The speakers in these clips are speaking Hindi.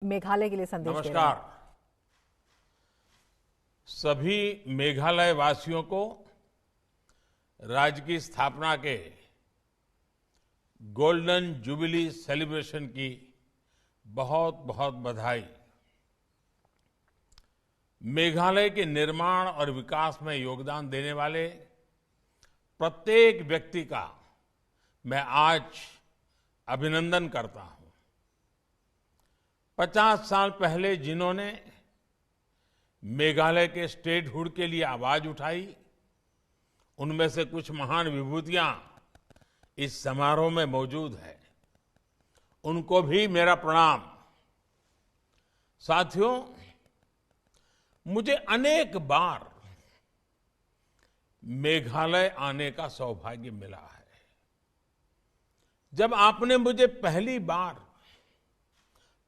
मेघालय के लिए संदेश दे रहे हैं। नमस्कार। सभी मेघालय वासियों को राज्य की स्थापना के गोल्डन जुबिली सेलिब्रेशन की बहुत बहुत बधाई। मेघालय के निर्माण और विकास में योगदान देने वाले प्रत्येक व्यक्ति का मैं आज अभिनंदन करता हूं। 50 साल पहले जिन्होंने मेघालय के स्टेटहुड के लिए आवाज उठाई, उनमें से कुछ महान विभूतियां इस समारोह में मौजूद है। उनको भी मेरा प्रणाम। साथियों, मुझे अनेक बार मेघालय आने का सौभाग्य मिला है। जब आपने मुझे पहली बार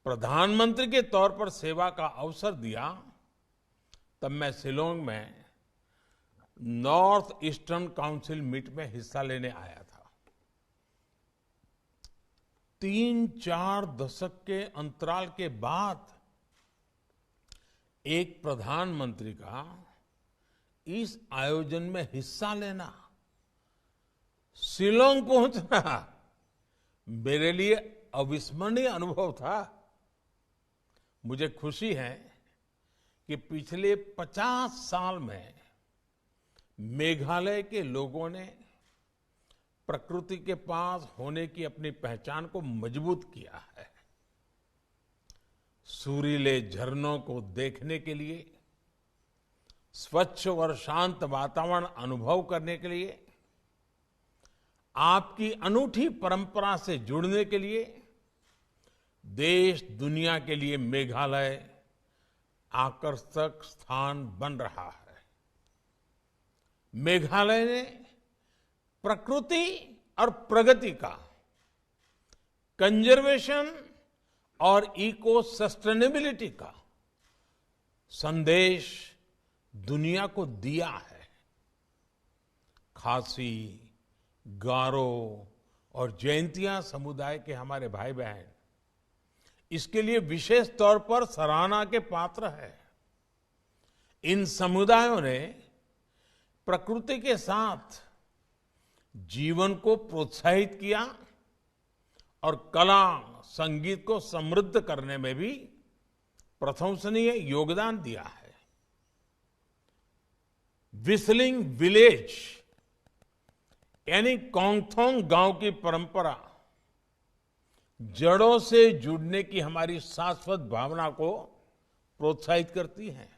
प्रधानमंत्री के तौर पर सेवा का अवसर दिया, तब मैं शिलोंग में नॉर्थ ईस्टर्न काउंसिल मीट में हिस्सा लेने आया था। 3-4 दशक के अंतराल के बाद एक प्रधानमंत्री का इस आयोजन में हिस्सा लेना, शिलोंग पहुंचना मेरे लिए अविस्मरणीय अनुभव था। मुझे खुशी है कि पिछले 50 साल में मेघालय के लोगों ने प्रकृति के पास होने की अपनी पहचान को मजबूत किया है। सुरीले झरनों को देखने के लिए, स्वच्छ और शांत वातावरण अनुभव करने के लिए, आपकी अनूठी परंपरा से जुड़ने के लिए देश दुनिया के लिए मेघालय आकर्षक स्थान बन रहा है। मेघालय ने प्रकृति और प्रगति का, कंजर्वेशन और इको सस्टेनेबिलिटी का संदेश दुनिया को दिया है। खासी, गारो और जैंतिया समुदाय के हमारे भाई बहन इसके लिए विशेष तौर पर सराहना के पात्र है। इन समुदायों ने प्रकृति के साथ जीवन को प्रोत्साहित किया और कला संगीत को समृद्ध करने में भी प्रशंसनीय योगदान दिया है। व्हिस्लिंग विलेज यानी कोंगथोंग गांव की परंपरा जड़ों से जुड़ने की हमारी शाश्वत भावना को प्रोत्साहित करती है।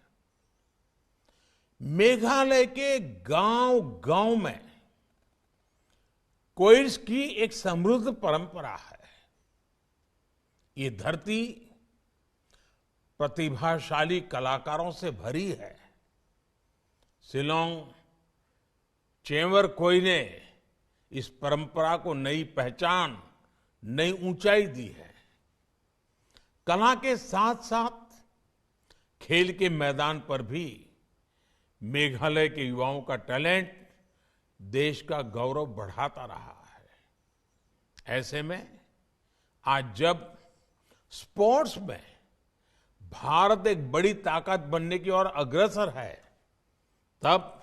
मेघालय के गांव गांव में कोयर्स की एक समृद्ध परंपरा है। ये धरती प्रतिभाशाली कलाकारों से भरी है। शिलोंग चेंवर कोई ने इस परंपरा को नई पहचान, नई ऊंचाई दी है। कला के साथ साथ खेल के मैदान पर भी मेघालय के युवाओं का टैलेंट देश का गौरव बढ़ाता रहा है। ऐसे में आज जब स्पोर्ट्स में भारत एक बड़ी ताकत बनने की ओर अग्रसर है, तब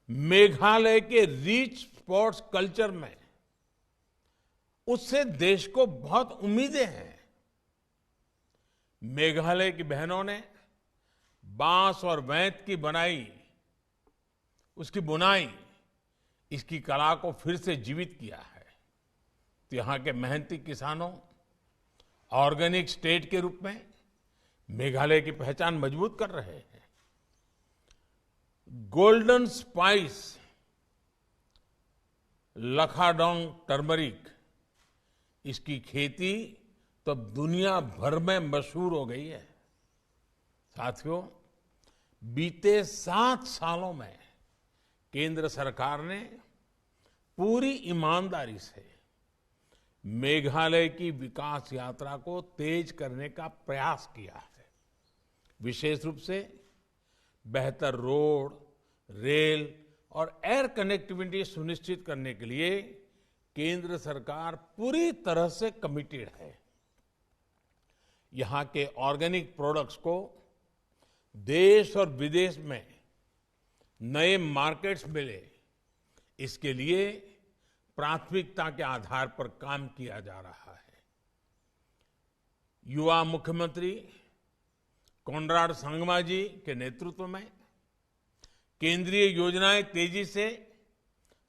मेघालय के रिच स्पोर्ट्स कल्चर में उससे देश को बहुत उम्मीदें हैं। मेघालय की बहनों ने बांस और बेंत की उसकी बुनाई, इसकी कला को फिर से जीवित किया है। तो यहाँ के मेहनती किसानों ऑर्गेनिक स्टेट के रूप में मेघालय की पहचान मजबूत कर रहे हैं। गोल्डन स्पाइस लखाडोंग टर्मरिक, इसकी खेती तो दुनिया भर में मशहूर हो गई है। साथियों, बीते 7 सालों में केंद्र सरकार ने पूरी ईमानदारी से मेघालय की विकास यात्रा को तेज करने का प्रयास किया है। विशेष रूप से बेहतर रोड, रेल और एयर कनेक्टिविटी सुनिश्चित करने के लिए केंद्र सरकार पूरी तरह से कमिटेड है। यहाँ के ऑर्गेनिक प्रोडक्ट्स को देश और विदेश में नए मार्केट्स मिले, इसके लिए प्राथमिकता के आधार पर काम किया जा रहा है। युवा मुख्यमंत्री कोनराड संगमा जी के नेतृत्व में केंद्रीय योजनाएं तेजी से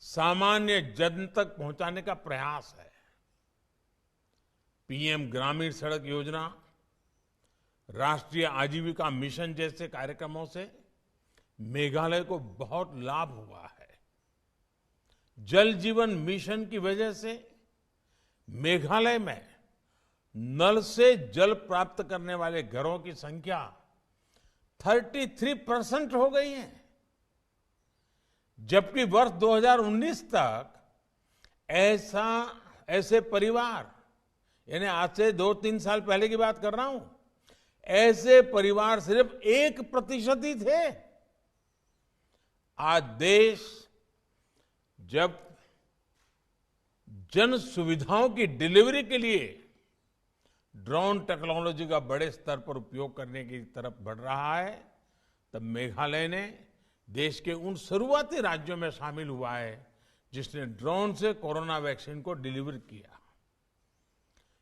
सामान्य जन तक पहुंचाने का प्रयास है। पीएम ग्रामीण सड़क योजना, राष्ट्रीय आजीविका मिशन जैसे कार्यक्रमों से मेघालय को बहुत लाभ हुआ है। जल जीवन मिशन की वजह से मेघालय में नल से जल प्राप्त करने वाले घरों की संख्या 33% हो गई है, जबकि वर्ष 2019 तक ऐसे परिवार, यानी आज से 2-3 साल पहले की बात कर रहा हूं, ऐसे परिवार सिर्फ 1% ही थे। आज देश जब जन सुविधाओं की डिलीवरी के लिए ड्रोन टेक्नोलॉजी का बड़े स्तर पर उपयोग करने की तरफ बढ़ रहा है, तब मेघालय ने देश के उन शुरुआती राज्यों में शामिल हुआ है जिसने ड्रोन से कोरोना वैक्सीन को डिलीवर किया।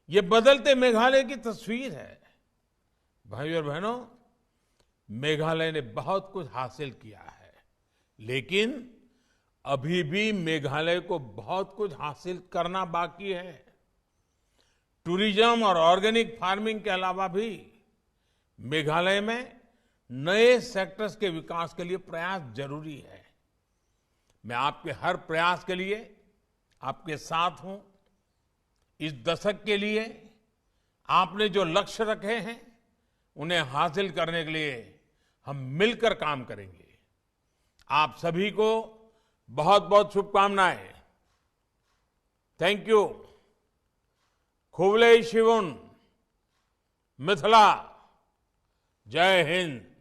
ये बदलते मेघालय की तस्वीर है। भाइयों और बहनों, मेघालय ने बहुत कुछ हासिल किया है, लेकिन अभी भी मेघालय को बहुत कुछ हासिल करना बाकी है। टूरिज्म और ऑर्गेनिक फार्मिंग के अलावा भी मेघालय में नए सेक्टर्स के विकास के लिए प्रयास जरूरी है। मैं आपके हर प्रयास के लिए आपके साथ हूं। इस दशक के लिए आपने जो लक्ष्य रखे हैं, उन्हें हासिल करने के लिए हम मिलकर काम करेंगे। आप सभी को बहुत बहुत शुभकामनाएं। Thank you. खुबले शिवुन, मिथिला। जय हिंद।